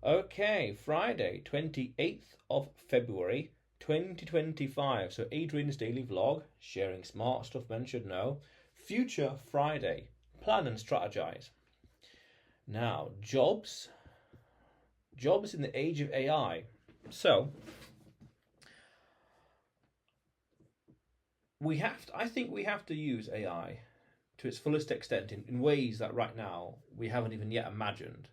Okay, Friday, 28th of February 2025. So, Adrian's daily vlog, sharing smart stuff men should know. Future Friday, plan and strategize. Now, jobs in the age of AI. So, I think we have to use AI to its fullest extent in ways that right now we haven't even yet imagined,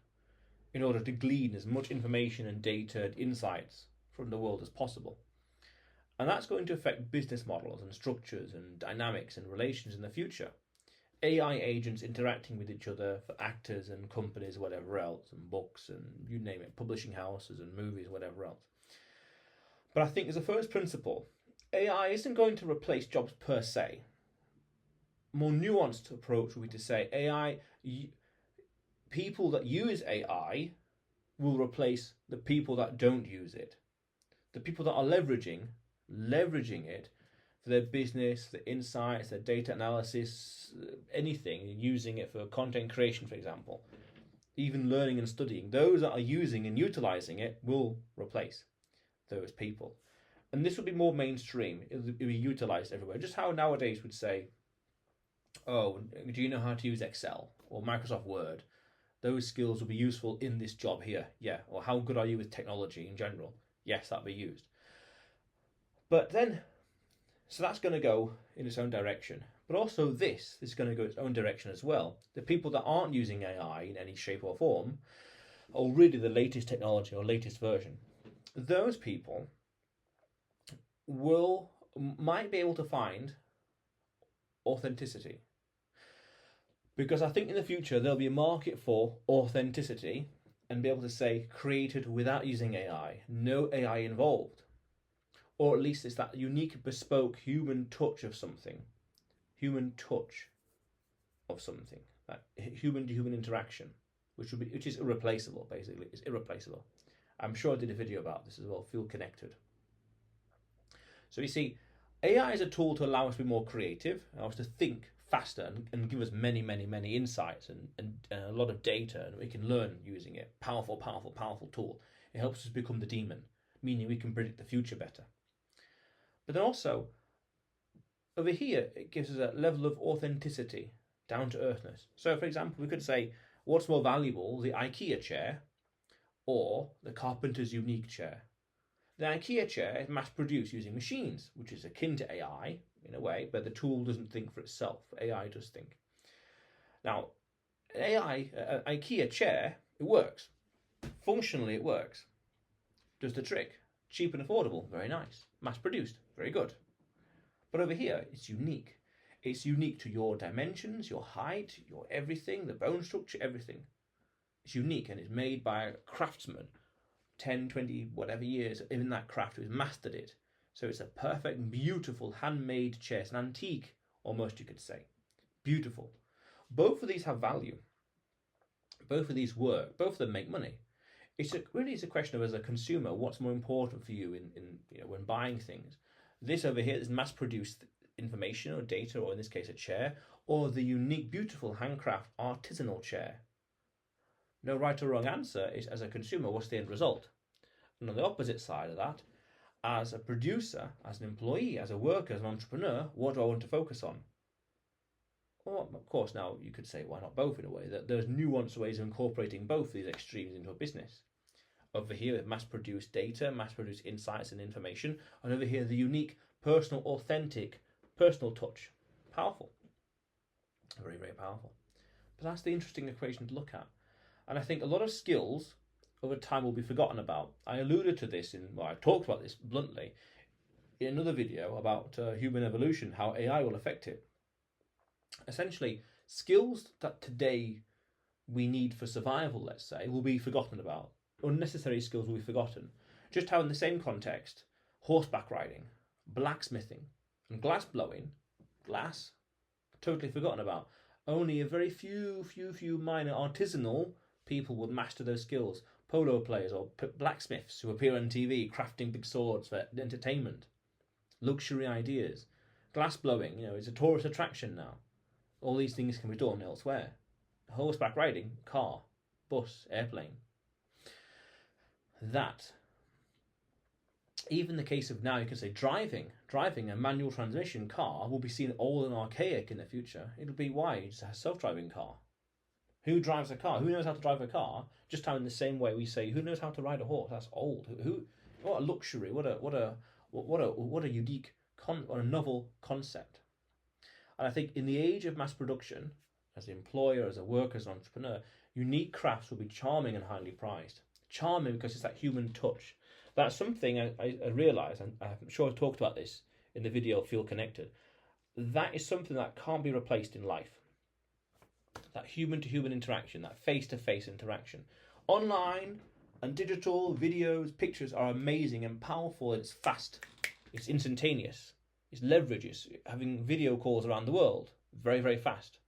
in order to glean as much information and data and insights from the world as possible. And that's going to affect business models and structures and dynamics and relations in the future. AI agents interacting with each other for actors and companies, whatever else, and books and you name it, publishing houses and movies, whatever else. But I think as a first principle, AI isn't going to replace jobs per se. More nuanced approach would be to say people that use AI will replace the people that don't use it. The people that are leveraging it for their business, their insights, their data analysis, anything, using it for content creation, for example, even learning and studying, those that are using and utilizing it will replace those people. And this will be more mainstream. It'll be utilized everywhere. Just how nowadays would say, oh, do you know how to use Excel or Microsoft Word? Those skills will be useful in this job here. Yeah. Or how good are you with technology in general? Yes, that'll be used. But then, so that's going to go in its own direction. But also this is going to go its own direction as well. The people that aren't using AI in any shape or form, or really the latest technology or latest version, those people might be able to find authenticity. Because I think in the future there'll be a market for authenticity and be able to say created without using AI, no AI involved. Or at least it's that unique, bespoke human touch of something. That human to human interaction, which is irreplaceable, basically. It's irreplaceable. I'm sure I did a video about this as well, Feel Connected. So you see, AI is a tool to allow us to be more creative, allow us to think faster and give us many insights and a lot of data, and we can learn using it. Powerful tool. It helps us become the demon, meaning we can predict the future better. But then also, over here, it gives us a level of authenticity, down to earthness. So for example, we could say, what's more valuable, the IKEA chair or the carpenter's unique chair? The IKEA chair is mass produced using machines, which is akin to AI in a way, but the tool doesn't think for itself. AI does think. Now, an IKEA chair, it works. Functionally, it works. Does the trick. Cheap and affordable, very nice. Mass produced, very good. But over here, it's unique. It's unique to your dimensions, your height, your everything, the bone structure, everything. It's unique and it's made by a craftsman. 10, 20, whatever years in that craft who's mastered it. So it's a perfect, beautiful, handmade chair. It's an antique, almost you could say. Beautiful. Both of these have value. Both of these work. Both of them make money. Really is a question of, as a consumer, what's more important for you in when buying things. This over here is mass-produced information or data, or in this case a chair, or the unique, beautiful handcraft artisanal chair. No right or wrong answer is, as a consumer, what's the end result? And on the opposite side of that, as a producer, as an employee, as a worker, as an entrepreneur, what do I want to focus on? Well, of course, now you could say, why not both in a way? That there's nuanced ways of incorporating both these extremes into a business. Over here, mass-produced data, mass-produced insights and information, and over here, the unique, personal, authentic, personal touch. Powerful. Very, very powerful. But that's the interesting equation to look at. And I think a lot of skills over time will be forgotten about. I alluded to this I talked about this bluntly in another video about human evolution, how AI will affect it. Essentially, skills that today we need for survival, let's say, will be forgotten about. Unnecessary skills will be forgotten. Just how in the same context, horseback riding, blacksmithing, and glass blowing, totally forgotten about. Only a very few minor artisanal people would master those skills. Polo players or blacksmiths who appear on TV crafting big swords for entertainment. Luxury ideas. Glass blowing, is a tourist attraction now. All these things can be done elsewhere. Horseback riding, car, bus, airplane. that even the case of now, you can say driving a manual transmission car will be seen old and archaic in the future. It'll be why it's a self-driving car. Who drives a car? Who knows how to drive a car? Just how in the same way we say, who knows how to ride a horse? That's old. What a luxury! What a unique what a novel concept. And I think in the age of mass production, as an employer, as a worker, as an entrepreneur, unique crafts will be charming and highly prized. Charming because it's that human touch. That's something I realised, and I'm sure I've talked about this in the video Feel Connected. That is something that can't be replaced in life. That human-to-human interaction, that face-to-face interaction. Online and digital videos, pictures are amazing and powerful, and it's fast. It's instantaneous. It's leverage. It's having video calls around the world. Very, very fast.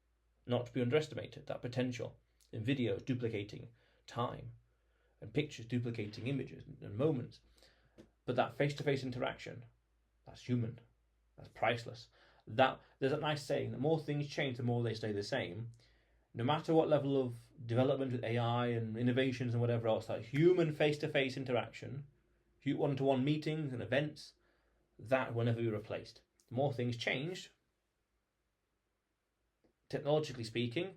Not to be underestimated, that potential. In videos, duplicating time. And pictures duplicating images and moments. But that face-to-face interaction, that's human. That's priceless. There's a nice saying, the more things change, the more they stay the same. No matter what level of development with AI and innovations and whatever else, that human face-to-face interaction, one-to-one meetings and events, that will never be replaced. The more things change, technologically speaking,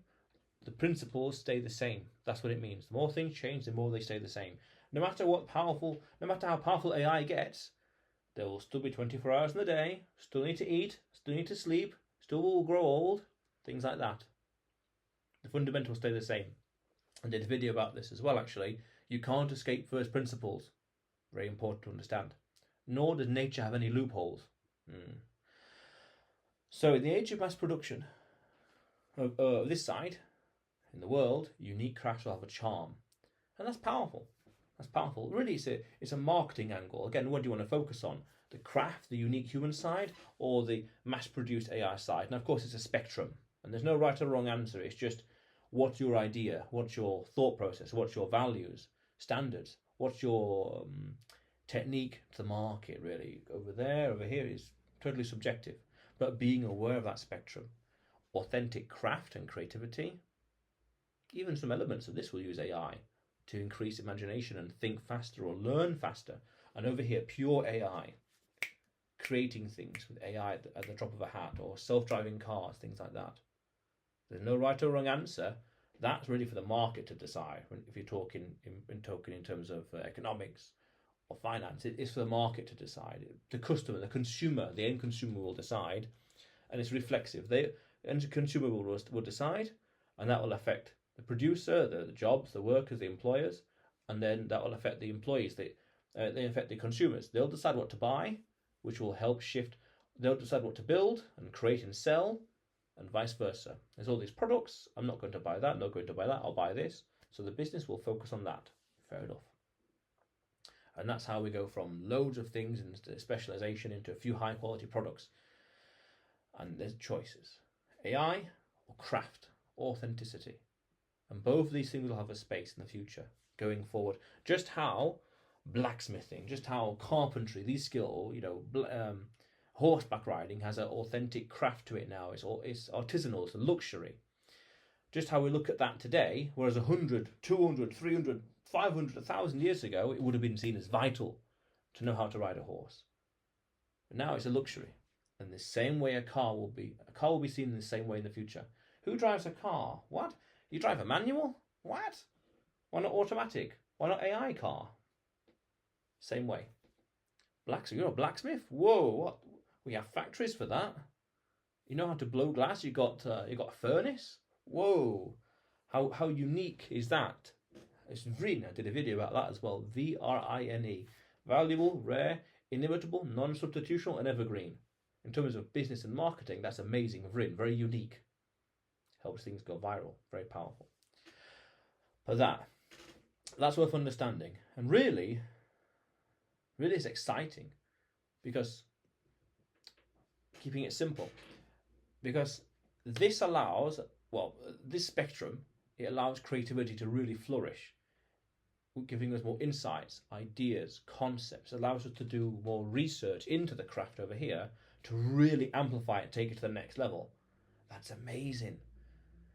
the principles stay the same. That's what it means. The more things change, the more they stay the same. No matter how powerful AI gets, there will still be 24 hours in the day, still need to eat, still need to sleep, still will grow old, things like that. The fundamentals stay the same. I did a video about this as well, actually. You can't escape first principles. Very important to understand. Nor does nature have any loopholes. So in the age of mass production, of this side, in the world, unique crafts will have a charm. And that's powerful. That's powerful. Really, it's a marketing angle. Again, what do you want to focus on? The craft, the unique human side, or the mass-produced AI side? And of course, it's a spectrum. And there's no right or wrong answer. It's just, what's your idea? What's your thought process? What's your values, standards? What's your technique to the market, really? Over there, over here is totally subjective. But being aware of that spectrum, authentic craft and creativity, even some elements of this will use AI to increase imagination and think faster or learn faster. And over here, pure AI, creating things with AI at the drop of a hat, or self-driving cars, things like that. There's no right or wrong answer. That's really for the market to decide. If you're talking in terms of economics or finance, it's for the market to decide. The customer, the consumer, the end consumer will decide, and it's reflexive. The end consumer will decide, and that will affect the producer, the jobs, the workers, the employers, and then that will affect the employees. They affect the consumers. They'll decide what to buy, which will help shift. They'll decide what to build and create and sell, and vice versa. There's all these products. I'm not going to buy that. I'm not going to buy that. I'll buy this. So the business will focus on that. Fair enough. And that's how we go from loads of things and specialization into a few high quality products. And there's choices. AI or craft, authenticity. And both of these things will have a space in the future going forward. Just how blacksmithing, just how carpentry, these skills, horseback riding has an authentic craft to it now. It's artisanal, it's a luxury. Just how we look at that today, whereas 100, 200, 300, 500, 1,000 years ago, it would have been seen as vital to know how to ride a horse. But now it's a luxury. And the same way a car will be seen in the same way in the future. Who drives a car? What? You drive a manual? What? Why not automatic? Why not AI car? Same way. You're a blacksmith? Whoa, what? We have factories for that. You know how to blow glass? You got a furnace? Whoa. How unique is that? It's VRINE. I did a video about that as well. VRINE. Valuable, rare, inimitable, non-substitutional, and evergreen. In terms of business and marketing, that's amazing. VRINE, very unique. Helps things go viral. Very powerful. But that's worth understanding. And really it's exciting, because keeping it simple, because this allows, this spectrum, it allows creativity to really flourish, giving us more insights, ideas, concepts, allows us to do more research into the craft over here to really amplify it, take it to the next level. That's amazing.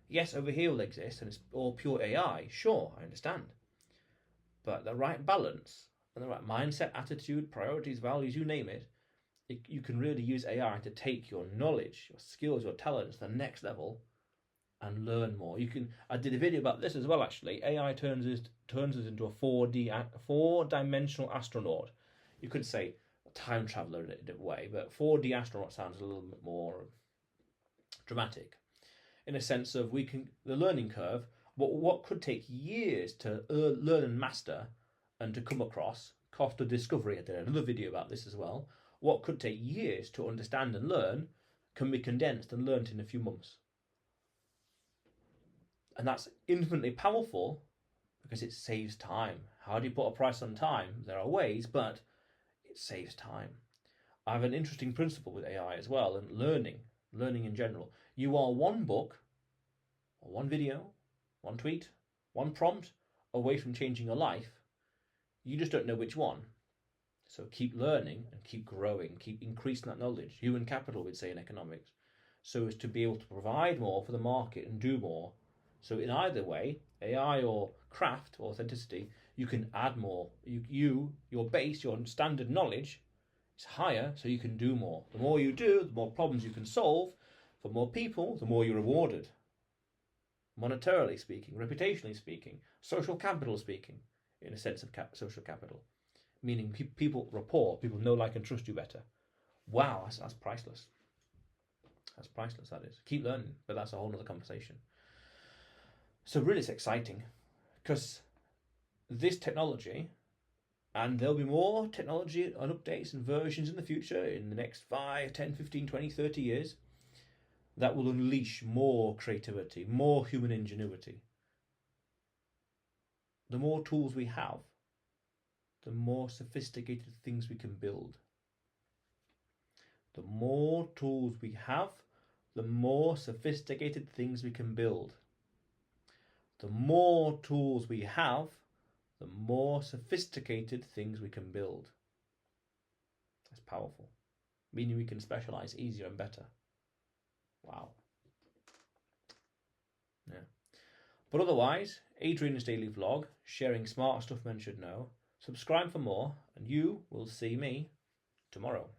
Yes, over here will exist and it's all pure AI. Sure, I understand. But the right balance and the right mindset, attitude, priorities, values, you name it, you can really use AI to take your knowledge, your skills, your talents to the next level and learn more. I did a video about this as well, actually. AI turns us into a 4-dimensional astronaut. You could say a time traveler in a different way, but 4D astronaut sounds a little bit more dramatic, in a sense of the learning curve. What could take years to learn and master and to come across, cost of discovery. I did another video about this as well. What could take years to understand and learn can be condensed and learnt in a few months. And that's infinitely powerful because it saves time. How do you put a price on time? There are ways, but it saves time. I have an interesting principle with AI as well, and learning in general. You are one book, or one video, one tweet, one prompt away from changing your life. You just don't know which one. So keep learning and keep growing, keep increasing that knowledge. Human capital, we'd say in economics, so as to be able to provide more for the market and do more. So in either way, AI or craft or authenticity, you can add more. Your base, your standard knowledge is higher, so you can do more. The more you do, the more problems you can solve for more people, the more you're rewarded. Monetarily speaking, reputationally speaking, social capital speaking, in a sense of social capital. Meaning people rapport, people know, like, and trust you better. Wow, that's priceless. That's priceless, that is. Keep learning, but that's a whole other conversation. So really it's exciting because this technology, and there'll be more technology and updates and versions in the future in the next 5, 10, 15, 20, 30 years, that will unleash more creativity, more human ingenuity. The more tools we have, the more sophisticated things we can build. The more tools we have, the more sophisticated things we can build. The more tools we have, the more sophisticated things we can build. That's powerful. Meaning we can specialize easier and better. Wow. Yeah. But otherwise, Adrian's daily vlog, sharing smart stuff men should know. Subscribe for more, and you will see me tomorrow.